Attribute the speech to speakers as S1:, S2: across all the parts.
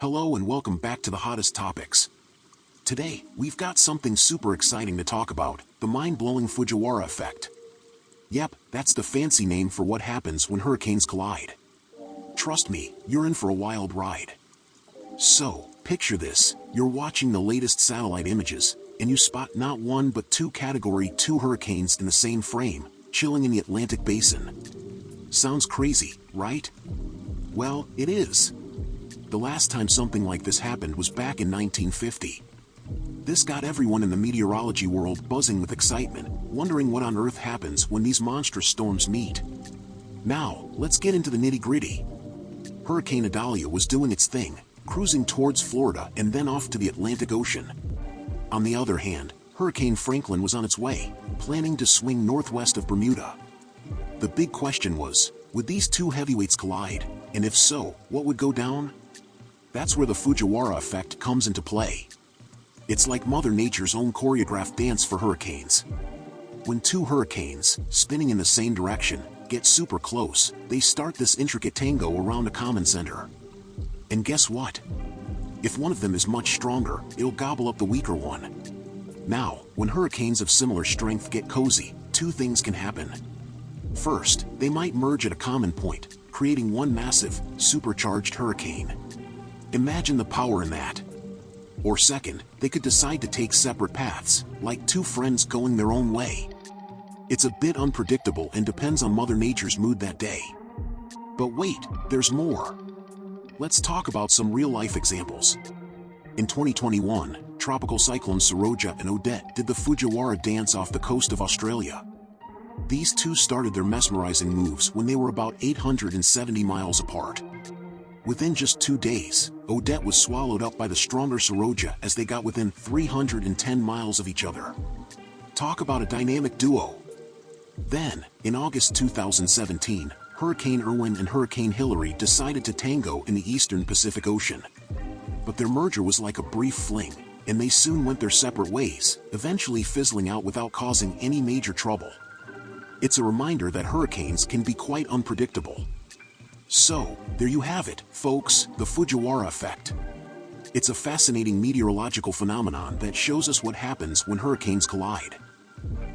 S1: Hello and welcome back to the hottest topics. Today, we've got something super exciting to talk about, the mind-blowing Fujiwhara Effect. Yep, that's the fancy name for what happens when hurricanes collide. Trust me, you're in for a wild ride. So, picture this, you're watching the latest satellite images, and you spot not one but two Category 2 hurricanes in the same frame, chilling in the Atlantic Basin. Sounds crazy, right? Well, it is. The last time something like this happened was back in 1950. This got everyone in the meteorology world buzzing with excitement, wondering what on earth happens when these monstrous storms meet. Now, let's get into the nitty-gritty. Hurricane Idalia was doing its thing, cruising towards Florida and then off to the Atlantic Ocean. On the other hand, Hurricane Franklin was on its way, planning to swing northwest of Bermuda. The big question was, would these two heavyweights collide, and if so, what would go down? That's where the Fujiwhara effect comes into play. It's like Mother Nature's own choreographed dance for hurricanes. When two hurricanes, spinning in the same direction, get super close, they start this intricate tango around a common center. And guess what? If one of them is much stronger, it'll gobble up the weaker one. Now, when hurricanes of similar strength get cozy, two things can happen. First, they might merge at a common point, creating one massive, supercharged hurricane. Imagine the power in that. Or second, they could decide to take separate paths, like two friends going their own way. It's a bit unpredictable and depends on Mother Nature's mood that day. But wait, there's more. Let's talk about some real-life examples. In 2021, tropical cyclones Saroja and Odette did the Fujiwhara dance off the coast of Australia. These two started their mesmerizing moves when they were about 870 miles apart. Within just 2 days, Odette was swallowed up by the stronger Saroja as they got within 310 miles of each other. Talk about a dynamic duo. Then, in August 2017, Hurricane Irwin and Hurricane Hilary decided to tango in the eastern Pacific Ocean. But their merger was like a brief fling, and they soon went their separate ways, eventually fizzling out without causing any major trouble. It's a reminder that hurricanes can be quite unpredictable. So, there you have it, folks, the Fujiwhara effect. It's a fascinating meteorological phenomenon that shows us what happens when hurricanes collide.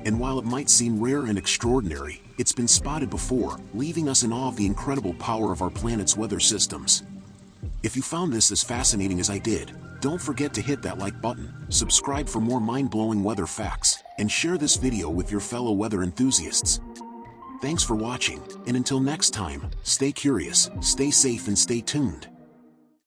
S1: And while it might seem rare and extraordinary, it's been spotted before, leaving us in awe of the incredible power of our planet's weather systems. If you found this as fascinating as I did, don't forget to hit that like button, subscribe for more mind-blowing weather facts, and share this video with your fellow weather enthusiasts. Thanks for watching, and until next time, stay curious, stay safe and stay tuned.